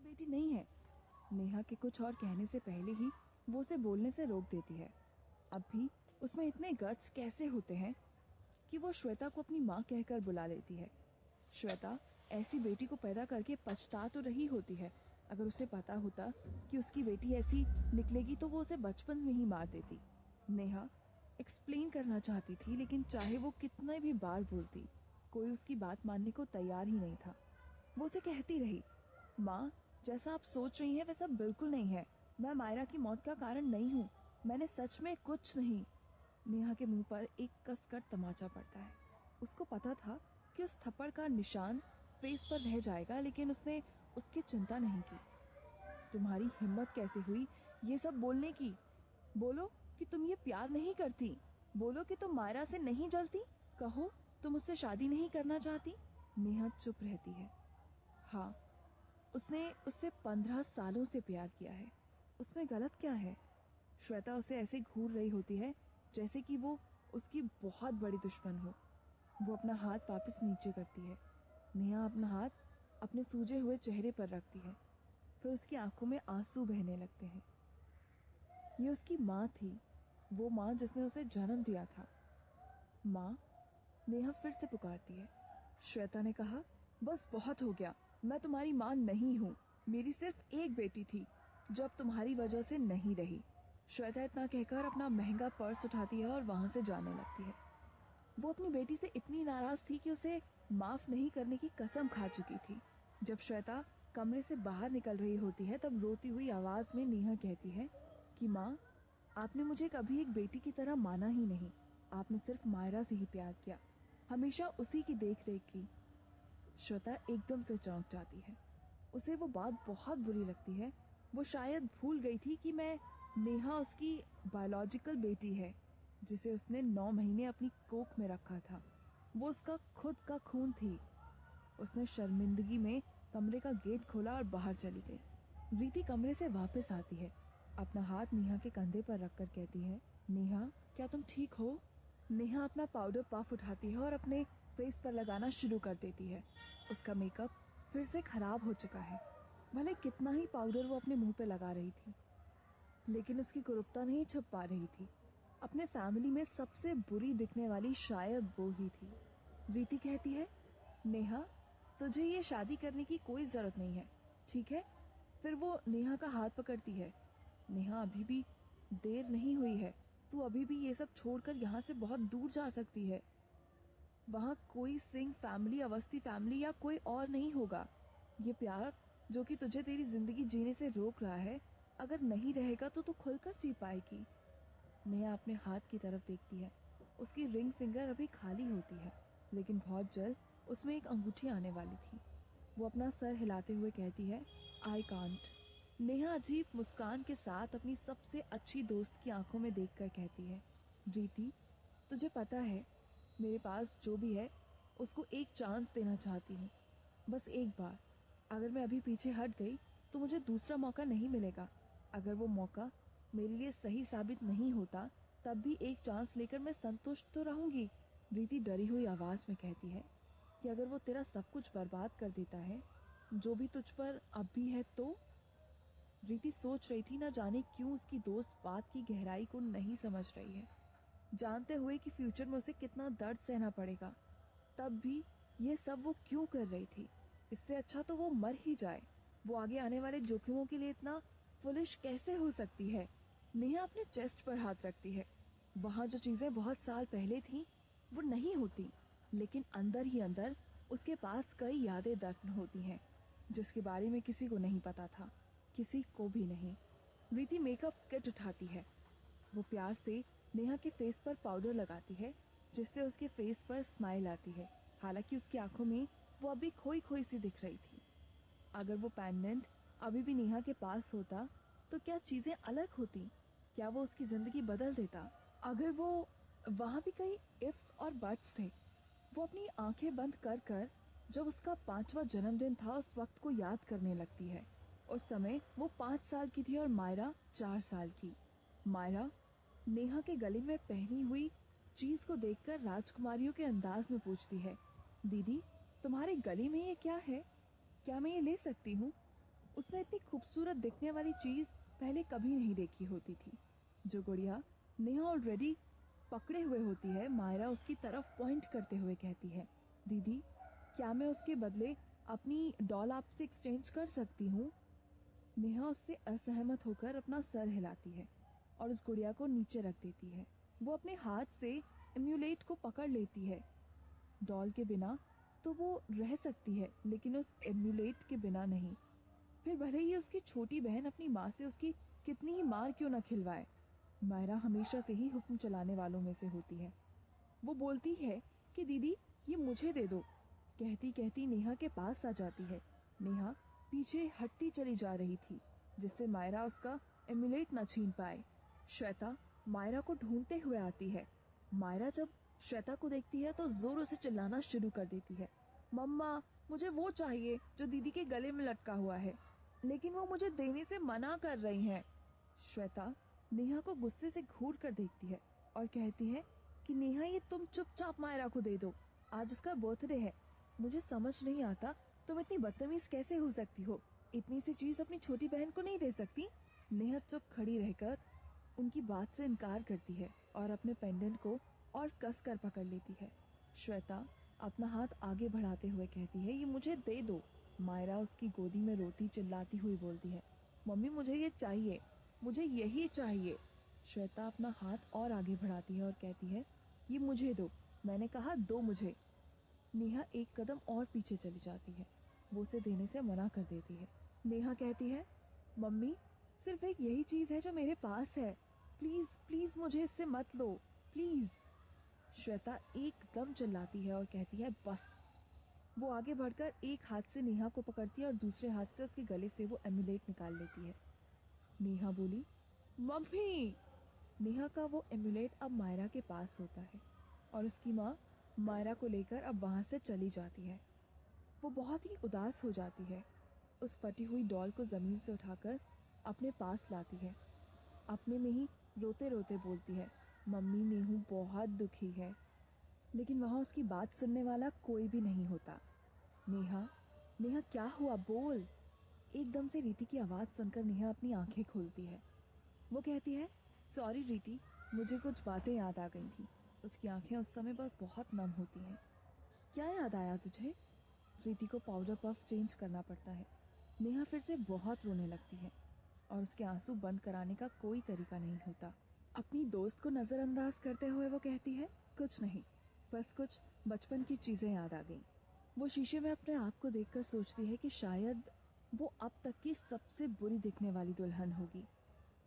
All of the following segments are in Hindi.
बेटी नहीं है। नेहा के कुछ और कहने से पहले ही वो उसे बोलने से रोक देती है। अब भी उसमें इतने गट्स कैसे होते हैं कि वो श्वेता को अपनी माँ कहकर बुला लेती है। श्वेता ऐसी बेटी को पैदा करके पछता तो रही होती है। अगर उसे पता होता कि उसकी बेटी ऐसी निकलेगी तो वो उसे बचपन में ही मार देती। नेहा एक्सप्लेन करना चाहती थी, लेकिन चाहे वो कितने भी बार बोलती, कोई उसकी बात मानने को तैयार ही नहीं था। वो उसे कहती रही, माँ, जैसा आप सोच रही हैं वैसा बिल्कुल नहीं है। मैं मायरा की मौत का कारण नहीं हूँ। मैंने सच में कुछ नहीं। नेहा के मुंह पर एक कसकर तमाचा पड़ता है। उसको पता था कि उस थप्पड़ का निशान फेस पर रह जाएगा, लेकिन उसने उसकी चिंता नहीं की। तुम्हारी हिम्मत कैसे हुई ये सब बोलने की? बोलो कि तुम ये प्यार नहीं करती। बोलो कि तुम मायरा से नहीं जलती। कहो तुम उससे शादी नहीं करना चाहती। नेहा चुप रहती है। हाँ, उसने उससे 15 सालों से प्यार किया है। उसमें गलत क्या है? श्वेता उसे ऐसे घूर रही होती है जैसे कि वो उसकी बहुत बड़ी दुश्मन हो। वो अपना हाथ वापस नीचे करती है। नेहा अपना हाथ अपने सूजे हुए चेहरे पर रखती है। फिर उसकी आंखों में आंसू बहने लगते हैं। ये उसकी माँ थी, वो माँ जिसने उसे जन्म दिया था। माँ, नेहा फिर से पुकारती है। श्वेता ने कहा, बस बहुत हो गया। मैं तुम्हारी माँ नहीं हूँ। मेरी सिर्फ एक बेटी थी जो अब तुम्हारी वजह से नहीं रही। श्वेता इतना कहकर अपना महंगा पर्स उठाती है और वहां से जाने लगती है। वो अपनी बेटी से इतनी नाराज थी कि उसे माफ नहीं करने की कसम खा चुकी थी। जब श्वेता कमरे से बाहर निकल रही होती है तब रोती हुई आवाज में नेहा कहती है कि माँ, आपने मुझे कभी एक बेटी की तरह माना ही नहीं। आपने सिर्फ मायरा से ही प्यार किया, हमेशा उसी की देख रेख की। श्वेता एकदम से चौंक जाती है। उसे वो बात बहुत बुरी लगती है। वो शायद भूल गई थी कि मैं नेहा उसकी बायोलॉजिकल बेटी है, जिसे उसने 9 महीने अपनी कोख में रखा था। वो उसका खुद का खून थी। उसने शर्मिंदगी में कमरे का गेट खोला और बाहर चली गई। रीति कमरे से वापस आती है। अपना हाथ नेहा के कंधे पर रखकर कहती है, नेहा, क्या तुम ठीक हो? नेहा अपना पाउडर पफ उठाती है और अपने फेस पर लगाना शुरू कर देती है। उसका मेकअप फिर से खराब हो चुका है। भले कितना ही पाउडर वो अपने मुंह पे लगा रही थी, लेकिन उसकी कुरूपता नहीं छुप पा रही थी। अपने फैमिली में सबसे बुरी दिखने वाली शायद वो ही थी। रीति कहती है, नेहा, तुझे ये शादी करने की कोई जरूरत नहीं है, ठीक है? फिर वो नेहा का हाथ पकड़ती है। नेहा, अभी भी देर नहीं हुई है। तू अभी भी ये सब छोड़कर यहाँ से बहुत दूर जा सकती है। वहाँ कोई सिंह फैमिली, अवस्थी फैमिली या कोई और नहीं होगा। ये प्यार जो कि तुझे तेरी जिंदगी जीने से रोक रहा है, अगर नहीं रहेगा तो तू खुलकर जी पाएगी। नेहा अपने हाथ की तरफ देखती है। उसकी रिंग फिंगर अभी खाली होती है, लेकिन बहुत जल्द उसमें एक अंगूठी आने वाली थी। वो अपना सर हिलाते हुए कहती है, आई कांट। नेहा अजीब मुस्कान के साथ अपनी सबसे अच्छी दोस्त की आंखों में देखकर कहती है, रीति, तुझे पता है, मेरे पास जो भी है उसको एक चांस देना चाहती हूँ, बस एक बार। अगर मैं अभी पीछे हट गई तो मुझे दूसरा मौका नहीं मिलेगा। अगर वो मौका मेरे लिए सही साबित नहीं होता तब भी एक चांस लेकर मैं संतुष्ट तो रहूंगी। रीति डरी हुई आवाज में कहती है कि अगर वो तेरा सब कुछ बर्बाद कर देता है, जो भी तुझ पर अब भी है तो? रीति सोच रही थी, न जाने क्यों उसकी दोस्त बात की गहराई को नहीं समझ रही है। जानते हुए कि फ्यूचर में उसे कितना दर्द सहना पड़ेगा, तब भी ये सब वो क्यों कर रही थी? इससे अच्छा तो वो मर ही जाए। वो आगे आने वाले जोखिमों के लिए इतना फुलिश कैसे हो सकती है? नेहा अपने चेस्ट पर हाथ रखती है। वहां जो चीजें बहुत साल पहले थी वो नहीं होती, लेकिन अंदर ही अंदर उसके पास कई यादें दफन होती हैं, जिसके बारे में किसी को नहीं पता था, किसी को भी नहीं। रीति मेकअप किट उठाती है। वो प्यार से नेहा के फेस पर पाउडर लगाती है, जिससे उसके फेस पर स्माइल आती है। हालांकि उसकी आंखों में वो अभी खोई खोई सी दिख रही थी। अगर वो पेंडेंट अभी भी नेहा के पास होता तो क्या चीजें अलग होती? क्या वो उसकी जिंदगी बदल देता? अगर वो वहां भी कई इफ्स और बट्स थे। वो अपनी आंखें बंद कर कर जब उसका 5वां जन्मदिन था उस वक्त को याद करने लगती है। उस समय वो 5 साल की थी और मायरा 4 साल की। मायरा नेहा के गले में पहनी हुई चीज को देखकर राजकुमारियों के अंदाज में पूछती है, दीदी, तुम्हारे गले में ये क्या है? क्या मैं ये ले सकती हूँ? उसने इतनी खूबसूरत दिखने वाली चीज पहले कभी नहीं देखी होती थी। जो गुड़िया नेहा ऑलरेडी पकड़े हुए होती है, मायरा उसकी तरफ पॉइंट करते हुए कहती है, दीदी क्या मैं उसके बदले अपनी डॉल आपसे एक्सचेंज कर सकती हूँ? नेहा उससे असहमत होकर अपना सर हिलाती है और उस गुड़िया को नीचे रख देती है। वो अपने हाथ से एम्यूलेट को पकड़ लेती है। डॉल के बिना तो वो रह सकती है, लेकिन उस एम्यूलेट के बिना नहीं। फिर भले ही उसकी छोटी बहन अपनी माँ से उसकी कितनी ही मार क्यों न खिलवाए, मायरा हमेशा से ही हुक्म चलाने वालों में से होती है। वो बोलती है कि दीदी ये मुझे दे दो। कहती कहती नेहा के पास आ जाती है। नेहा पीछे हटती चली जा रही थी, जिससे मायरा उसका एम्यूलेट न छीन पाए। श्वेता मायरा को ढूंढते हुए आती है। मायरा जब श्वेता को देखती है तो जोरों से चिल्लाना शुरू कर देती है, मम्मा मुझे वो चाहिए जो दीदी के गले में लटका हुआ है, लेकिन वो मुझे देने से मना कर रही हैं। श्वेता नेहा को गुस्से से घूर कर देखती है और कहती है कि नेहा ये तुम चुपचाप मायरा को दे दो, आज उसका बर्थडे है। मुझे समझ नहीं आता तुम इतनी बदतमीज कैसे हो सकती हो, इतनी सी चीज अपनी छोटी बहन को नहीं दे सकती। नेहा चुप खड़ी रहकर उनकी बात से इनकार करती है और अपने पेंडेंट को और कस कर पकड़ लेती है। श्वेता अपना हाथ आगे बढ़ाते हुए कहती है, ये मुझे दे दो। मायरा उसकी गोदी में रोती चिल्लाती हुई बोलती है, मम्मी मुझे ये चाहिए, मुझे यही चाहिए। श्वेता अपना हाथ और आगे बढ़ाती है और कहती है, ये मुझे दो, मैंने कहा दो मुझे। नेहा एक कदम और पीछे चली जाती है। वो उसे देने से मना कर देती है। नेहा कहती है, मम्मी सिर्फ एक यही चीज है जो मेरे पास है, प्लीज प्लीज मुझे इससे मत लो, प्लीज। श्वेता एकदम चिल्लाती है और कहती है, बस। वो आगे बढ़कर एक हाथ से नेहा को पकड़ती है और दूसरे हाथ से उसके गले से वो एम्यूलेट निकाल लेती है। नेहा बोली, मम्मी। नेहा का वो एम्यूलेट अब मायरा के पास होता है और उसकी माँ मायरा को लेकर अब वहाँ से चली जाती है। वो बहुत ही उदास हो जाती है। उस फटी हुई डॉल को ज़मीन से उठाकर अपने पास लाती है। अपने में ही रोते रोते बोलती है, मम्मी नेहू बहुत दुखी है। लेकिन वहाँ उसकी बात सुनने वाला कोई भी नहीं होता। नेहा, नेहा क्या हुआ, बोल। एकदम से रीति की आवाज़ सुनकर नेहा अपनी आंखें खोलती है। वो कहती है, सॉरी रीति, मुझे कुछ बातें याद आ गई थी। उसकी आंखें उस समय बहुत नम होती हैं। क्या याद आया तुझे? रीति को पाउडर पफ चेंज करना पड़ता है। नेहा फिर से बहुत रोने लगती है और उसके आंसू बंद कराने का कोई तरीका नहीं होता। अपनी दोस्त को नज़रअंदाज करते हुए वो कहती है, कुछ नहीं, बस कुछ बचपन की चीज़ें याद आ गई। वो शीशे में अपने आप को देखकर सोचती है कि शायद वो अब तक की सबसे बुरी दिखने वाली दुल्हन होगी।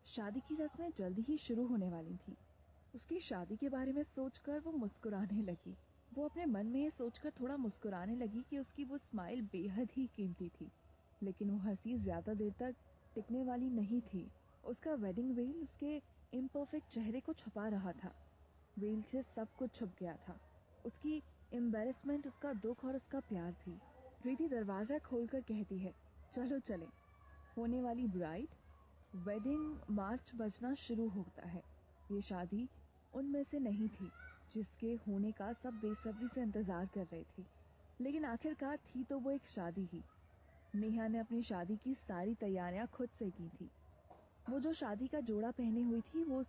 शादी की रस्में जल्दी ही शुरू होने वाली थी। उसकी शादी के बारे में सोचकर वो मुस्कुराने लगी। वो अपने मन में ये सोचकर थोड़ा मुस्कुराने लगी कि उसकी वो स्माइल बेहद ही कीमती थी, लेकिन वो हंसी ज्यादा देर तक टिकने वाली नहीं थी। उसका वेडिंग वेल उसके इम्परफेक्ट चेहरे को छुपा रहा था। वेल से सब कुछ छुप गया था, उसकी एम्बेरसमेंट, उसका दुख और उसका प्यार भी। प्रीति दरवाजा खोलकर कहती है, चलो चले। होने वाली ब्राइड, वेडिंग मार्च बजना शुरू होता है। ये शादी उनमें से नहीं थी जिसके होने का सब बेसब्री से इंतजार कर रहे थे, लेकिन आखिरकार थी तो वो एक शादी ही। नेहा ने अपनी शादी की सारी तैयारियां खुद से की थी। वो जो शादी का जोड़ा पहने हुई थी वो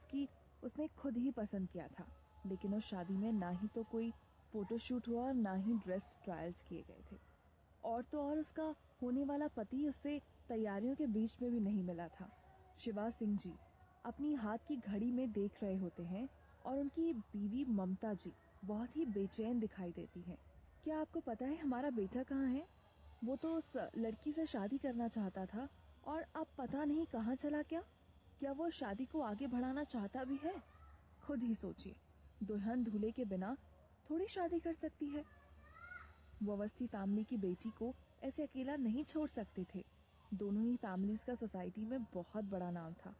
उसने खुद ही पसंद किया था, लेकिन उस शादी में ना ही तो कोई फोटोशूट हुआ और ना ही ड्रेस ट्रायल्स किए गए थे। और तो और उसका होने वाला पति उससे तैयारियों के बीच में भी नहीं मिला था। शिवा सिंह जी अपनी हाथ की घड़ी में देख रहे होते हैं और उनकी बीवी ममता जी बहुत ही बेचैन दिखाई देती है। क्या आपको पता है हमारा बेटा कहाँ है? वो तो उस लड़की से शादी करना चाहता था और अब पता नहीं कहाँ चला गया। क्या वो शादी को आगे बढ़ाना चाहता भी है? खुद ही सोचिए, दुल्हन दूल्हे के बिना थोड़ी शादी कर सकती है। वो अवस्थी फैमिली की बेटी को ऐसे अकेला नहीं छोड़ सकते थे। दोनों ही फैमिलीज का सोसाइटी में बहुत बड़ा नाम था।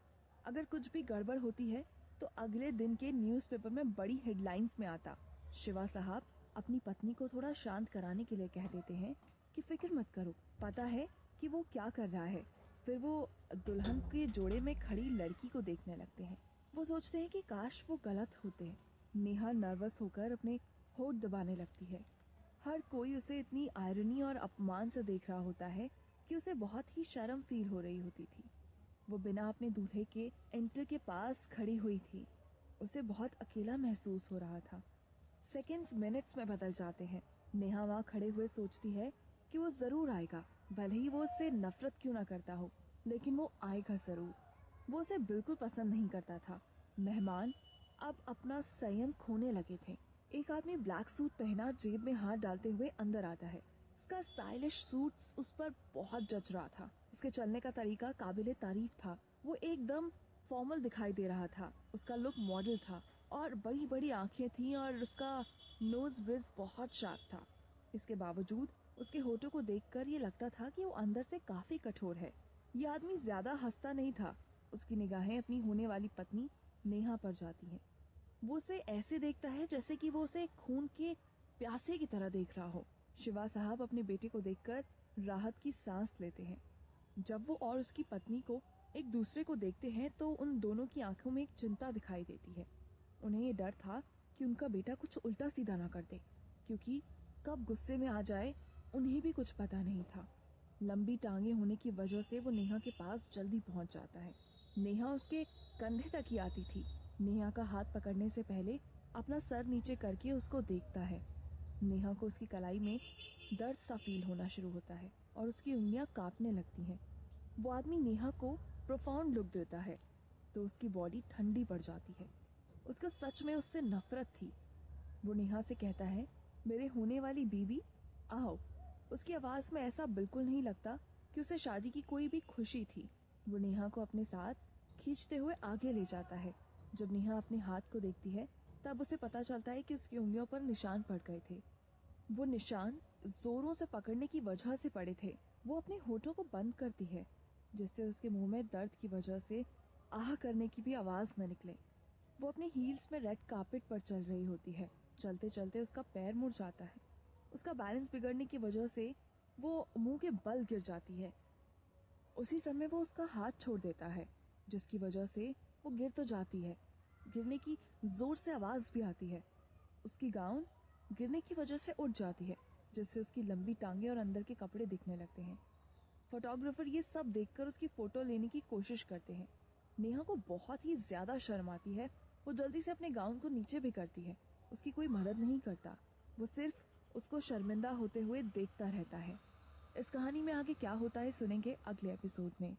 अगर कुछ भी गड़बड़ होती है तो अगले दिन के न्यूज़पेपर में बड़ी हेडलाइंस में आता। शिवा साहब अपनी पत्नी को थोड़ा शांत कराने के लिए कह देते हैं कि फिक्र मत करो, पता है कि वो क्या कर रहा है। फिर वो दुल्हन के जोड़े में खड़ी लड़की को देखने लगते हैं। वो सोचते हैं कि काश वो गलत होते। नेहा नर्वस होकर अपने होठ दबाने लगती है। हर कोई उसे इतनी आयरनी और अपमान से देख रहा होता है कि उसे बहुत ही शर्म फील हो रही होती थी। वो बिना अपने दूल्हे के एंटर के पास खड़ी हुई थी। उसे बहुत अकेला महसूस हो रहा था। सेकंड्स मिनट्स में बदल जाते हैं। नेहा वहाँ खड़े हुए सोचती है कि वो ज़रूर आएगा, भले ही वो उससे नफरत क्यों ना करता हो, लेकिन वो आएगा ज़रूर। वो उसे बिल्कुल पसंद नहीं करता था। मेहमान अब अपना संयम खोने लगे थे। एक आदमी ब्लैक सूट पहना जेब में हाथ डालते हुए अंदर आता है। उसका स्टाइलिश सूट उस पर बहुत जच रहा था। उसके चलने का तरीका काबिले तारीफ था। वो एकदम फॉर्मल दिखाई दे रहा था। उसका लुक मॉडल था और बड़ी बड़ी आंखें थीं और उसका नोज ब्रिज बहुत शार्प था। इसके बावजूद उसके होठों को देखकर ये लगता था कि वो अंदर से काफी कठोर है। ये आदमी ज्यादा हंसता नहीं था। उसकी निगाहें अपनी होने वाली पत्नी नेहा पर जाती हैं। वो उसे ऐसे देखता है जैसे कि वो उसे खून के प्यासे की तरह देख रहा हो। शिवा साहब अपने बेटे को देखकर राहत की सांस लेते हैं। जब वो और उसकी पत्नी को एक दूसरे को देखते हैं तो उन दोनों की आंखों में एक चिंता दिखाई देती है। उन्हें ये डर था कि उनका बेटा कुछ उल्टा सीधा ना कर दे, क्योंकि कब गुस्से में आ जाए उन्हें भी कुछ पता नहीं था। लंबी टांगे होने की वजह से वो नेहा के पास जल्दी पहुंच जाता है। नेहा उसके कंधे तक ही आती थी। नेहा का हाथ पकड़ने से पहले अपना सर नीचे करके उसको देखता है। नेहा को उसकी कलाई में दर्द सा फील होना शुरू होता है और उसकी उंगलियां कांपने लगती हैं। वो आदमी नेहा को प्रोफाउंड लुक देता है तो उसकी बॉडी ठंडी पड़ जाती है। उसको सच में उससे नफरत थी। वो नेहा से कहता है, मेरे होने वाली बीबी आओ। उसकी आवाज़ में ऐसा बिल्कुल नहीं लगता कि उसे शादी की कोई भी खुशी थी। वो नेहा को अपने साथ खींचते हुए आगे ले जाता है। जब नेहा अपने हाथ को देखती है तब उसे पता चलता है कि उसकी उंगलियों पर निशान पड़ गए थे। वो निशान जोरों से पकड़ने की वजह से पड़े थे। वो अपने होठों को बंद करती है जिससे उसके मुंह में दर्द की वजह से आह करने की भी आवाज़ न निकले। वो अपने हील्स में रेड कार्पेट पर चल रही होती है। चलते चलते उसका पैर मुड़ जाता है। उसका बैलेंस बिगड़ने की वजह से वो मुंह के बल गिर जाती है। उसी समय वो उसका हाथ छोड़ देता है, जिसकी वजह से वो गिर तो जाती है। गिरने की जोर से आवाज़ भी आती है। उसकी गाउन गिरने की वजह से उठ जाती है, जिससे उसकी लंबी टांगे और अंदर के कपड़े दिखने लगते हैं। फोटोग्राफर ये सब देखकर उसकी फ़ोटो लेने की कोशिश करते हैं। नेहा को बहुत ही ज़्यादा शर्म आती है। वो जल्दी से अपने गाउन को नीचे भी करती है। उसकी कोई मदद नहीं करता। वो सिर्फ उसको शर्मिंदा होते हुए देखता रहता है। इस कहानी में आगे क्या होता है सुनेंगे अगले एपिसोड में।